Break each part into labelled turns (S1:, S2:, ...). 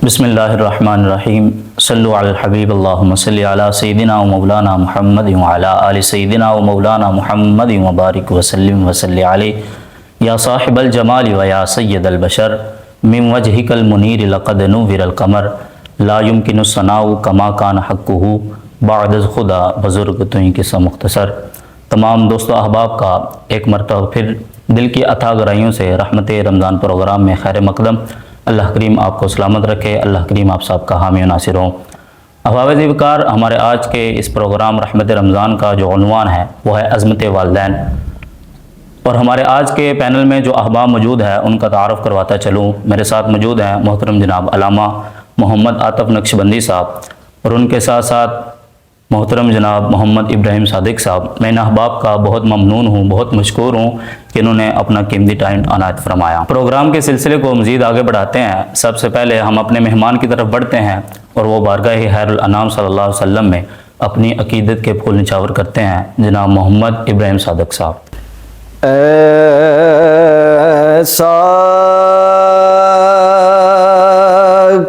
S1: بسم اللہ الرحمن الرحیم صلو علی الحبیب اللہم صلی علی سیدنا و مولانا محمد وعلی آل سیدنا و مولانا محمد وبارک وسلم وصلی علیہ یا صاحب الجمال و یا سید البشر من وجہک المنیر لقد نور القمر لا يمکن الثناء کما کان حقہ بعد از خدا بزرگ توہیں قصہ مختصر۔ تمام دوست و احباب کا ایک مرتبہ پھر دل کی عطا گرائیوں سے رحمت رمضان پروگرام میں خیر مقدم۔ اللہ کریم آپ کو سلامت رکھے، اللہ کریم آپ سب کا حامی و ناصر ہوں۔ احباب وقار، ہمارے آج کے اس پروگرام رحمت رمضان کا جو عنوان ہے وہ ہے عظمت والدین، اور ہمارے آج کے پینل میں جو احباب موجود ہے ان کا تعارف کرواتا چلوں۔ میرے ساتھ موجود ہیں محترم جناب علامہ محمد عاطف نقشبندی صاحب، اور ان کے ساتھ ساتھ محترم جناب محمد ابراہیم صادق صاحب۔ میں ان احباب کا بہت ممنون ہوں، بہت مشکور ہوں کہ انہوں نے اپنا قیمتی ٹائم عنایت فرمایا۔ پروگرام کے سلسلے کو مزید آگے بڑھاتے ہیں۔ سب سے پہلے ہم اپنے مہمان کی طرف بڑھتے ہیں اور وہ بارگاہ خیر الانام صلی اللہ علیہ وسلم میں اپنی عقیدت کے پھول نچھاور کرتے ہیں جناب محمد ابراہیم صادق صاحب۔
S2: ایسا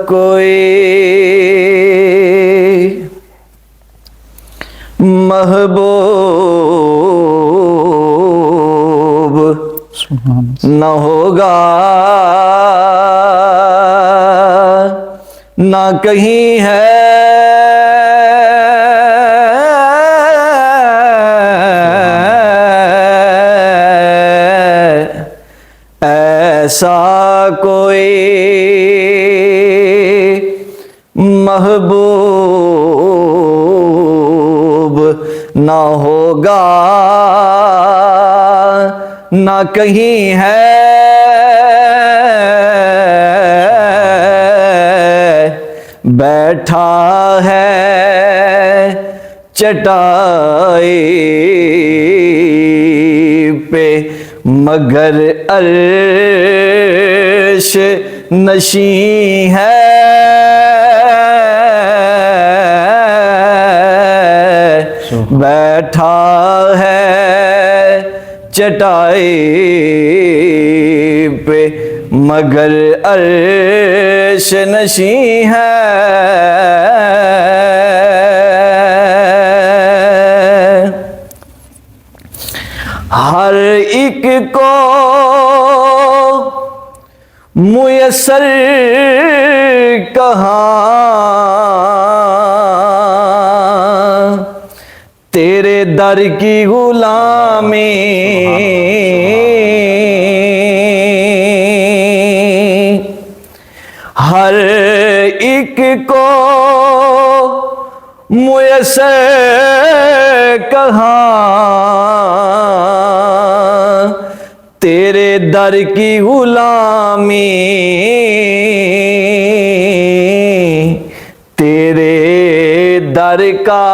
S2: کوئی محبوب نہ ہوگا، نہ کہیں ہے ایسا کوئی محبوب نہ ہوگا، نہ کہیں ہے بیٹھا ہے چٹائی پہ مگر عرش نشیں ہے، بیٹھا ہے چٹائی پہ مگر عرش نشیں ہے۔ ہر ایک کو میسر کہاں تیرے در کی غلامی، ہر ایک کو میسر کہاں تیرے در کی غلامی، تیرے در کا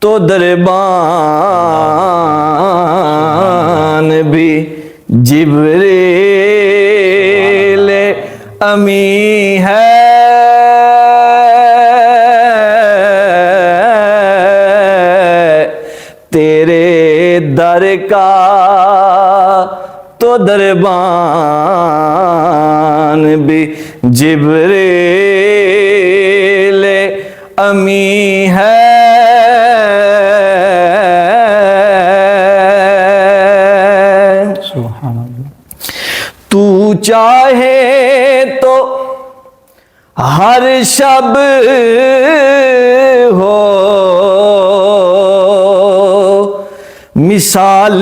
S2: تو دربان بھی جبریل امی ہے، تیرے در کا تو دربان بھی جبریل امی ہے۔ تو چاہے تو ہر شب ہو مثال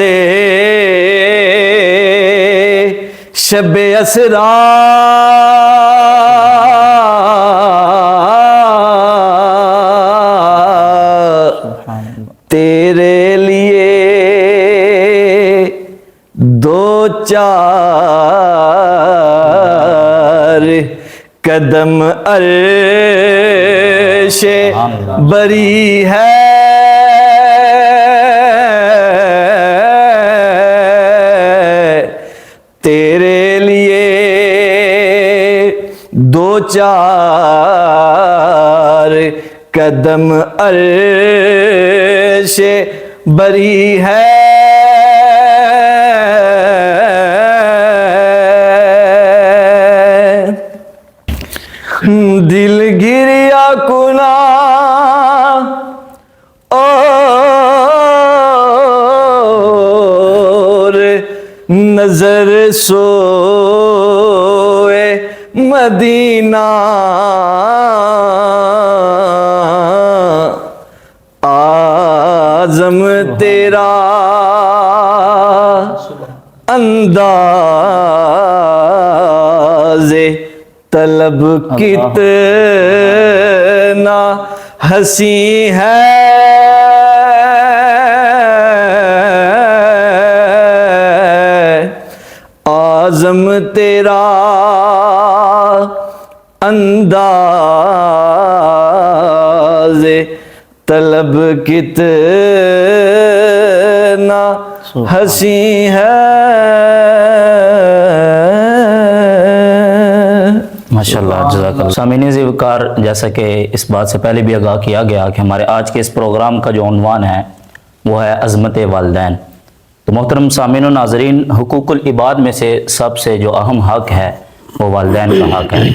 S2: شب اسرا، تیرے لیے دو چار قدم عرش بری ہے، تیرے لیے دو چار قدم عرش بری ہے، دل گریا کنا اور نظر سوئے مدینہ آزم تیرا انداز طلب کتنا ہنسی ہے آزم تیرا انداز طلب کتنا ہنسی ہے
S1: ماشاءاللہ جزاک اللہ۔ سامعین ذوالوقار، جیسا کہ اس بات سے پہلے بھی آگاہ کیا گیا کہ ہمارے آج کے اس پروگرام کا جو عنوان ہے وہ ہے عظمت والدین۔ تو محترم سامعین و ناظرین، حقوق العباد میں سے سب سے جو اہم حق ہے وہ والدین کا حق ہے،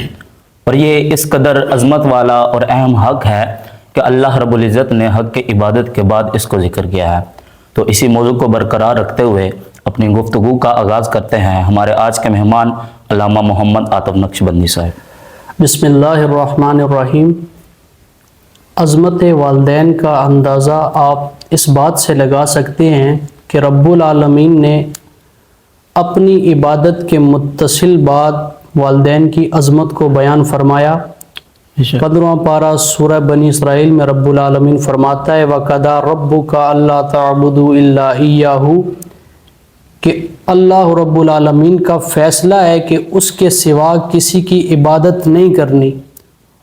S1: اور یہ اس قدر عظمت والا اور اہم حق ہے کہ اللہ رب العزت نے حق کی عبادت کے بعد اس کو ذکر کیا ہے۔ تو اسی موضوع کو برقرار رکھتے ہوئے اپنی گفتگو کا آغاز کرتے ہیں ہمارے آج کے مہمان علامہ محمد عاطف نقشبندی صاحب۔
S3: بسم اللہ الرحمن الرحیم۔ عظمت والدین کا اندازہ آپ اس بات سے لگا سکتے ہیں کہ رب العالمین نے اپنی عبادت کے متصل بعد والدین کی عظمت کو بیان فرمایا۔ 15واں پارہ سورہ بنی اسرائیل میں رب العالمین فرماتا ہے وَقَضَىٰ رَبُّكَ أَلَّا تَعْبُدُوا إِلَّا إِيَّاهُ، کہ اللہ رب العالمین کا فیصلہ ہے کہ اس کے سوا کسی کی عبادت نہیں کرنی،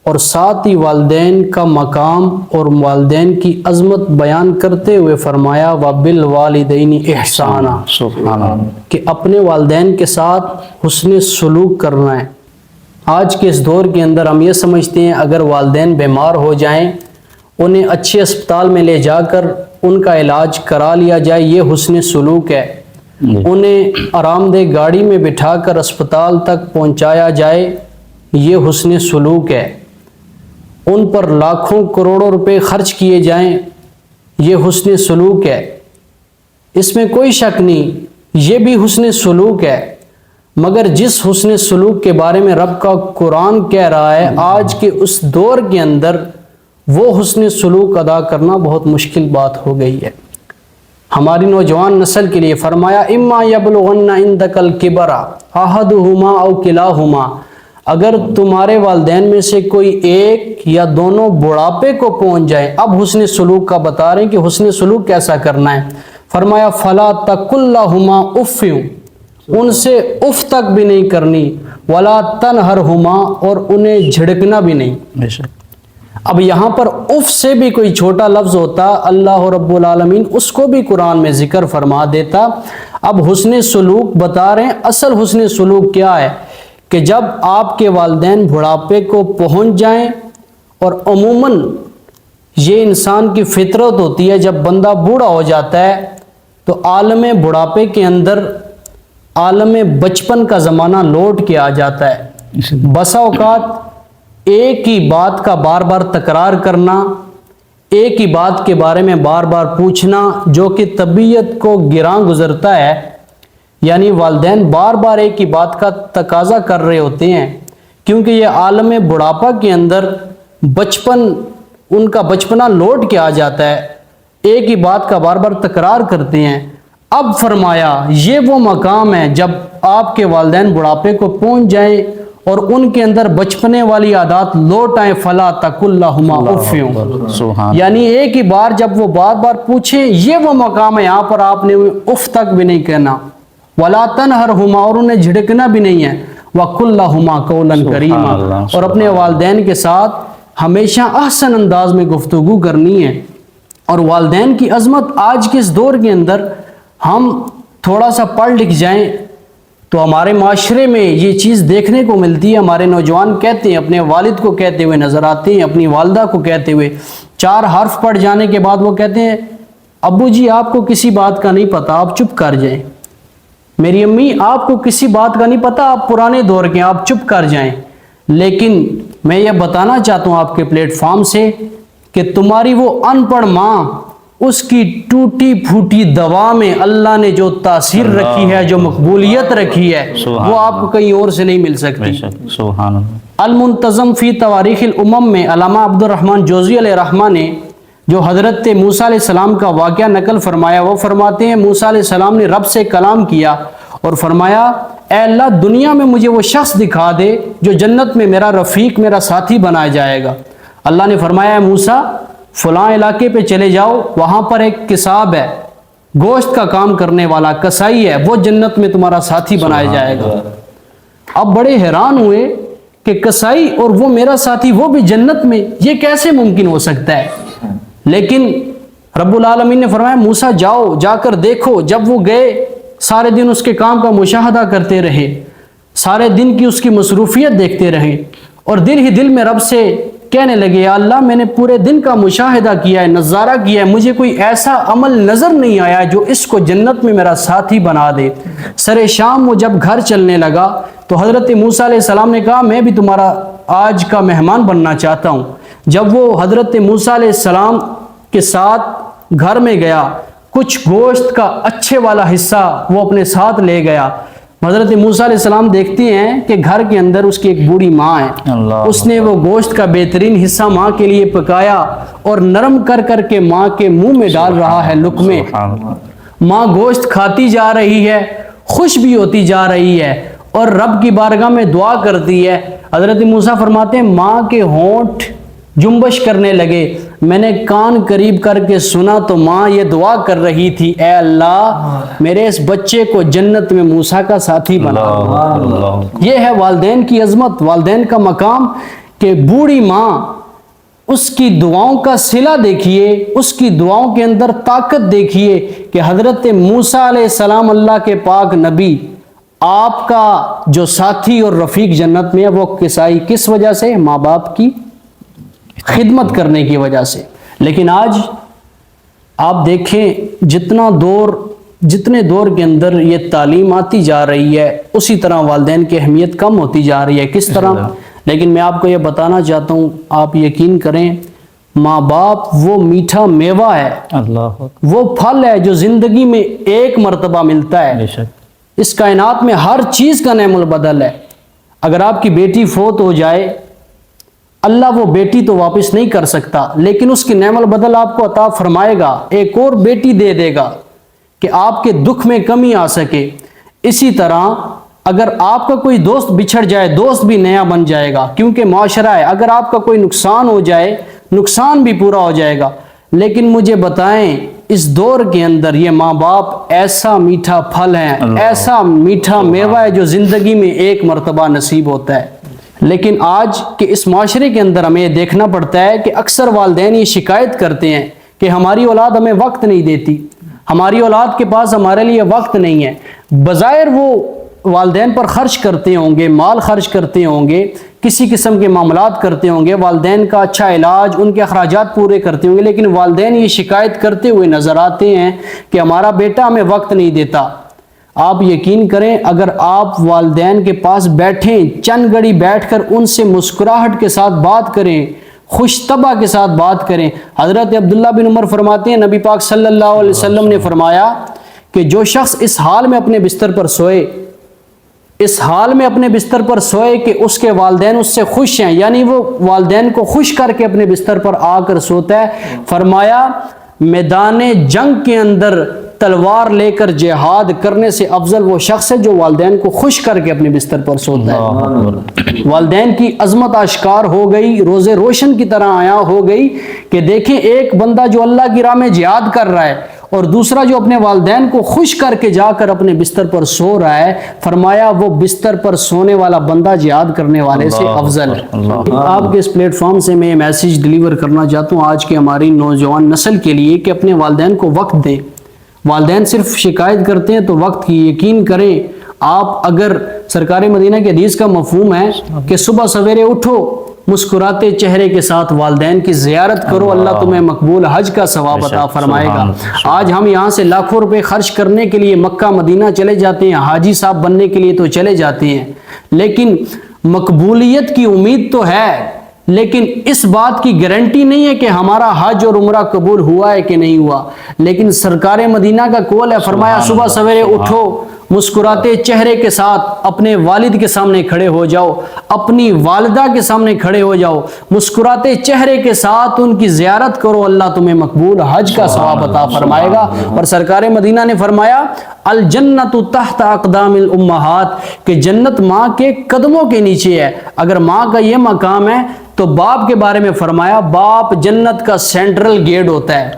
S3: اور ساتھ ہی والدین کا مقام اور والدین کی عظمت بیان کرتے ہوئے فرمایا وَبِالْوَالِدَيْنِ إِحْسَانًا،
S1: سبحان اللہ۔
S3: کہ اپنے والدین کے ساتھ حسن سلوک کرنا ہے۔ آج کے اس دور کے اندر ہم یہ سمجھتے ہیں اگر والدین بیمار ہو جائیں انہیں اچھے اسپتال میں لے جا کر ان کا علاج کرا لیا جائے، یہ حسن سلوک ہے۔ انہیں آرام دہ گاڑی میں بٹھا کر اسپتال تک پہنچایا جائے، یہ حسن سلوک ہے۔ ان پر لاکھوں کروڑوں روپے خرچ کیے جائیں، یہ حسن سلوک ہے۔ اس میں کوئی شک نہیں، یہ بھی حسن سلوک ہے، مگر جس حسن سلوک کے بارے میں رب کا قرآن کہہ رہا ہے آج کے اس دور کے اندر وہ حسن سلوک ادا کرنا بہت مشکل بات ہو گئی ہے۔ ہماری نوجوان نسل کے لیے فرمایا اما یبلغن عندک الکبر احدہما او کلاہما، اگر تمہارے والدین میں سے کوئی ایک یا دونوں بڑھاپے کو پہنچ جائے، اب حسن سلوک کا بتا رہے ہیں کہ حسن سلوک کیسا کرنا ہے۔ فرمایا فلا تقل لہما اف، ان سے اف تک بھی نہیں کرنی، ولا تنہرہما، اور انہیں جھڑکنا بھی نہیں۔ اب یہاں پر اف سے بھی کوئی چھوٹا لفظ ہوتا اللہ رب العالمین اس کو بھی قرآن میں ذکر فرما دیتا۔ اب حسن سلوک بتا رہے ہیں، اصل حسن سلوک کیا ہے کہ جب آپ کے والدین بڑھاپے کو پہنچ جائیں، اور عموماً یہ انسان کی فطرت ہوتی ہے جب بندہ بوڑھا ہو جاتا ہے تو عالم بڑھاپے کے اندر عالم بچپن کا زمانہ لوٹ کے آ جاتا ہے۔ بسا اوقات ایک ہی بات کا بار بار تکرار کرنا، ایک ہی بات کے بارے میں بار بار پوچھنا جو کہ طبیعت کو گراں گزرتا ہے، یعنی والدین بار بار ایک ہی بات کا تقاضا کر رہے ہوتے ہیں، کیونکہ یہ عالم بڑھاپا کے اندر بچپن، ان کا بچپنا لوٹ کے آ جاتا ہے، ایک ہی بات کا بار بار تکرار کرتے ہیں۔ اب فرمایا یہ وہ مقام ہے جب آپ کے والدین بڑھاپے کو پہنچ جائیں اور ان کے اندر بچپنے والی عادات لوٹ آئیں، فلا تقل لہما اف، یعنی ایک ہی بار جب وہ بار بار پوچھیں، یہ وہ مقام ہے یہاں پر آپ نے اف تک بھی نہیں کہنا، ولا تنہرہما، اور انہیں جھڑکنا بھی نہیں ہے، وقل لہما قولا کریما، اور اپنے والدین کے ساتھ ہمیشہ احسن انداز میں گفتگو کرنی ہے۔ اور والدین کی عظمت آج کے اس دور کے اندر ہم تھوڑا سا پڑھ لکھ جائیں تو ہمارے معاشرے میں یہ چیز دیکھنے کو ملتی ہے۔ ہمارے نوجوان کہتے ہیں، اپنے والد کو کہتے ہوئے نظر آتے ہیں، اپنی والدہ کو کہتے ہوئے، 4 حرف پڑھ جانے کے بعد وہ کہتے ہیں ابو جی آپ کو کسی بات کا نہیں پتہ، آپ چپ کر جائیں، میری امی آپ کو کسی بات کا نہیں پتہ، آپ پرانے دور کے، آپ چپ کر جائیں۔ لیکن میں یہ بتانا چاہتا ہوں آپ کے پلیٹ فارم سے کہ تمہاری وہ ان پڑھ ماں، اس کی ٹوٹی پھوٹی دوا میں اللہ نے جو تاثیر رکھی ہے، جو مقبولیت رکھی ہے، وہ آپ کو کہیں اور سے نہیں مل سکتی۔
S1: سبحان اللہ۔
S3: المنتظم فی تواریخ الامم میں علامہ عبد الرحمن جوزی علیہ رحمہ نے جو حضرت موسیٰ علیہ السلام کا واقعہ نقل فرمایا، وہ فرماتے ہیں موسیٰ علیہ السلام نے رب سے کلام کیا اور فرمایا اے اللہ دنیا میں مجھے وہ شخص دکھا دے جو جنت میں میرا رفیق، میرا ساتھی بنایا جائے گا۔ اللہ نے فرمایا اے موسیٰ فلاں علاقے پہ چلے جاؤ، وہاں پر ایک کساب ہے، گوشت کا کام کرنے والا کسائی ہے، وہ جنت میں تمہارا ساتھی بنایا جائے گا۔ اب بڑے حیران ہوئے کہ کسائی اور وہ میرا ساتھی، وہ بھی جنت میں، یہ کیسے ممکن ہو سکتا ہے؟ لیکن رب العالمین نے فرمایا موسیٰ جاؤ، جا کر دیکھو۔ جب وہ گئے سارے دن اس کے کام کا مشاہدہ کرتے رہے، سارے دن کی اس کی مصروفیت دیکھتے رہے، اور دل ہی دل میں رب سے کہنے لگے یا اللہ میں نے پورے دن کا مشاہدہ کیا ہے، نظارہ کیا ہے، مجھے کوئی ایسا عمل نظر نہیں آیا جو اس کو جنت میں میرا ساتھی بنا دے۔ سر شام وہ جب گھر چلنے لگا تو حضرت موسیٰ علیہ السلام نے کہا میں بھی تمہارا آج کا مہمان بننا چاہتا ہوں۔ جب وہ حضرت موسیٰ علیہ السلام کے ساتھ گھر میں گیا، کچھ گوشت کا اچھے والا حصہ وہ اپنے ساتھ لے گیا۔ حضرت موسیٰ علیہ السلام دیکھتے ہیں کہ گھر کے اندر اس کی ایک بوڑھی ماں ہے، اس نے وہ گوشت کا بہترین حصہ ماں کے لیے پکایا اور نرم کر کر کے ماں کے منہ میں ڈال رہا ہے لقمے۔ ماں گوشت کھاتی جا رہی ہے، خوش بھی ہوتی جا رہی ہے اور رب کی بارگاہ میں دعا کرتی ہے۔ حضرت موسیٰ فرماتے ہیں ماں کے ہونٹ جنبش کرنے لگے، میں نے کان قریب کر کے سنا تو ماں یہ دعا کر رہی تھی اے اللہ میرے اس بچے کو جنت میں موسیٰ کا ساتھی بنا۔ یہ ہے والدین کی عظمت، والدین کا مقام، کہ بوڑھی ماں اس کی دعاؤں کا صلہ دیکھیے، اس کی دعاؤں کے اندر طاقت دیکھیے کہ حضرت موسیٰ علیہ السلام اللہ کے پاک نبی، آپ کا جو ساتھی اور رفیق جنت میں ہے وہ کسائی کس وجہ سے؟ ماں باپ کی خدمت کرنے کی وجہ سے۔ لیکن آج آپ دیکھیں جتنے دور کے اندر یہ تعلیم آتی جا رہی ہے اسی طرح والدین کی اہمیت کم ہوتی جا رہی ہے۔ کس طرح؟ لیکن میں آپ کو یہ بتانا چاہتا ہوں، آپ یقین کریں ماں باپ وہ میٹھا میوہ ہے، وہ پھل ہے جو زندگی میں ایک مرتبہ ملتا ہے۔ اس کائنات میں ہر چیز کا نعم البدل ہے۔ اگر آپ کی بیٹی فوت ہو جائے اللہ وہ بیٹی تو واپس نہیں کر سکتا، لیکن اس کی نعم البدل آپ کو عطا فرمائے گا، ایک اور بیٹی دے دے گا کہ آپ کے دکھ میں کمی آ سکے۔ اسی طرح اگر آپ کا کوئی دوست بچھڑ جائے دوست بھی نیا بن جائے گا، کیونکہ معاشرہ ہے، اگر آپ کا کوئی نقصان ہو جائے نقصان بھی پورا ہو جائے گا۔ لیکن مجھے بتائیں اس دور کے اندر یہ ماں باپ ایسا میٹھا پھل ہے، ایسا میٹھا میوہ ہے جو زندگی میں ایک مرتبہ نصیب ہوتا ہے۔ لیکن آج کے اس معاشرے کے اندر ہمیں یہ دیکھنا پڑتا ہے کہ اکثر والدین یہ شکایت کرتے ہیں کہ ہماری اولاد ہمیں وقت نہیں دیتی، ہماری اولاد کے پاس ہمارے لیے وقت نہیں ہے۔ بظاہر وہ والدین پر خرچ کرتے ہوں گے، مال خرچ کرتے ہوں گے، کسی قسم کے معاملات کرتے ہوں گے، والدین کا اچھا علاج، ان کے اخراجات پورے کرتے ہوں گے، لیکن والدین یہ شکایت کرتے ہوئے نظر آتے ہیں کہ ہمارا بیٹا ہمیں وقت نہیں دیتا۔ آپ یقین کریں اگر آپ والدین کے پاس بیٹھیں، چند گھڑی بیٹھ کر ان سے مسکراہٹ کے ساتھ بات کریں، خوش طبع کے ساتھ بات کریں۔ حضرت عبداللہ بن عمر فرماتے ہیں نبی پاک صلی اللہ علیہ وسلم نے فرمایا کہ جو شخص اس حال میں اپنے بستر پر سوئے، اس حال میں اپنے بستر پر سوئے کہ اس کے والدین اس سے خوش ہیں، یعنی وہ والدین کو خوش کر کے اپنے بستر پر آ کر سوتا ہے، فرمایا میدان جنگ کے اندر تلوار لے کر جہاد کرنے سے افضل وہ شخص ہے جو والدین کو خوش کر کے اپنے بستر پر سوتا ہے۔ والدین کی عظمت آشکار ہو گئی، روزے روشن کی طرح آیا ہو گئی کہ دیکھیں ایک بندہ جو اللہ کی راہ میں جہاد کر رہا ہے اور دوسرا جو اپنے والدین کو خوش کر کے جا کر اپنے بستر پر سو رہا ہے، فرمایا وہ بستر پر سونے والا بندہ جہاد کرنے والے سے افضل ہے۔ آپ کے اس پلیٹ فارم سے میں یہ میسیج ڈیلیور کرنا چاہتا ہوں آج کے ہماری نوجوان نسل کے لیے کہ اپنے والدین کو وقت دیں۔ والدین صرف شکایت کرتے ہیں تو وقت کی، یقین کریں آپ اگر سرکار مدینہ کے حدیث کا مفہوم ہے کہ صبح سویرے اٹھو مسکراتے چہرے کے ساتھ والدین کی زیارت کرو، اللہ تمہیں مقبول حج کا ثواب عطا فرمائے گا۔ آج ہم یہاں سے لاکھوں روپے خرچ کرنے کے لیے مکہ مدینہ چلے جاتے ہیں، حاجی صاحب بننے کے لیے تو چلے جاتے ہیں، لیکن مقبولیت کی امید تو ہے، لیکن اس بات کی گارنٹی نہیں ہے کہ ہمارا حج اور عمرہ قبول ہوا ہے کہ نہیں ہوا۔ لیکن سرکار مدینہ کا قول ہے، فرمایا صبح سویرے اٹھو، مسکراتے چہرے کے ساتھ اپنے والد کے سامنے کھڑے ہو جاؤ، اپنی والدہ کے سامنے کھڑے ہو جاؤ، مسکراتے چہرے کے ساتھ ان کی زیارت کرو، اللہ تمہیں مقبول حج کا ثواب عطا فرمائے گا۔ اور سرکار مدینہ نے فرمایا الجنت تحت اقدام الامہات، کہ جنت ماں کے قدموں کے نیچے ہے۔ اگر ماں کا یہ مقام ہے تو باپ کے بارے میں فرمایا باپ جنت کا سینٹرل گیٹ ہوتا ہے،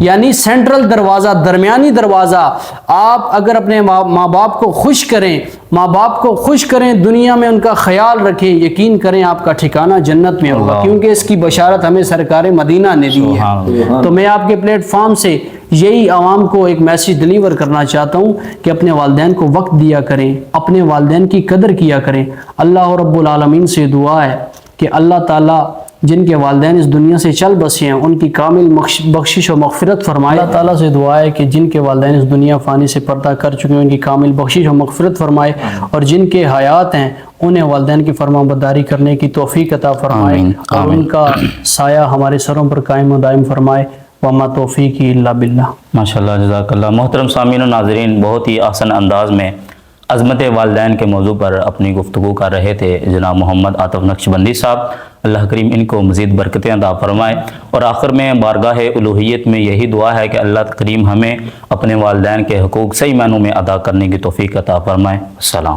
S3: یعنی سینٹرل دروازہ، درمیانی دروازہ۔ آپ اگر اپنے ماں باپ کو خوش کریں، ماں باپ کو خوش کریں، دنیا میں ان کا خیال رکھیں، یقین کریں آپ کا ٹھکانہ جنت میں ہوگا، کیونکہ اس کی بشارت ہمیں سرکار مدینہ نے دی ہے۔ تو میں آپ کے پلیٹ فارم سے یہی عوام کو ایک میسیج ڈلیور کرنا چاہتا ہوں کہ اپنے والدین کو وقت دیا کریں، اپنے والدین کی قدر کیا کریں۔ اللہ رب العالمین سے دعا ہے کہ اللہ تعالیٰ جن کے والدین اس دنیا سے چل بسے ہیں ان کی کامل بخشش و مغفرت فرمائے۔ اللہ تعالیٰ سے دعا ہے کہ جن کے والدین اس دنیا فانی سے پردہ کر چکے ہیں ان کی کامل بخشش و مغفرت فرمائے، اور جن کے حیات ہیں انہیں والدین کی فرما برداری کرنے کی توفیق عطا فرمائے، اور ان کا سایہ ہمارے سروں پر قائم و دائم فرمائے۔ وما توفیقی الا باللہ۔
S1: ماشاءاللہ، جزاک اللہ۔ محترم سامعین و ناظرین، بہت ہی آسان انداز میں عظمت والدین کے موضوع پر اپنی گفتگو کر رہے تھے جناب محمد عاطف نقشبندی صاحب، اللہ کریم ان کو مزید برکتیں عطا فرمائے۔ اور آخر میں بارگاہ الوہیت میں یہی دعا ہے کہ اللہ کریم ہمیں اپنے والدین کے حقوق صحیح معنوں میں ادا کرنے کی توفیق عطا فرمائے۔ السلام۔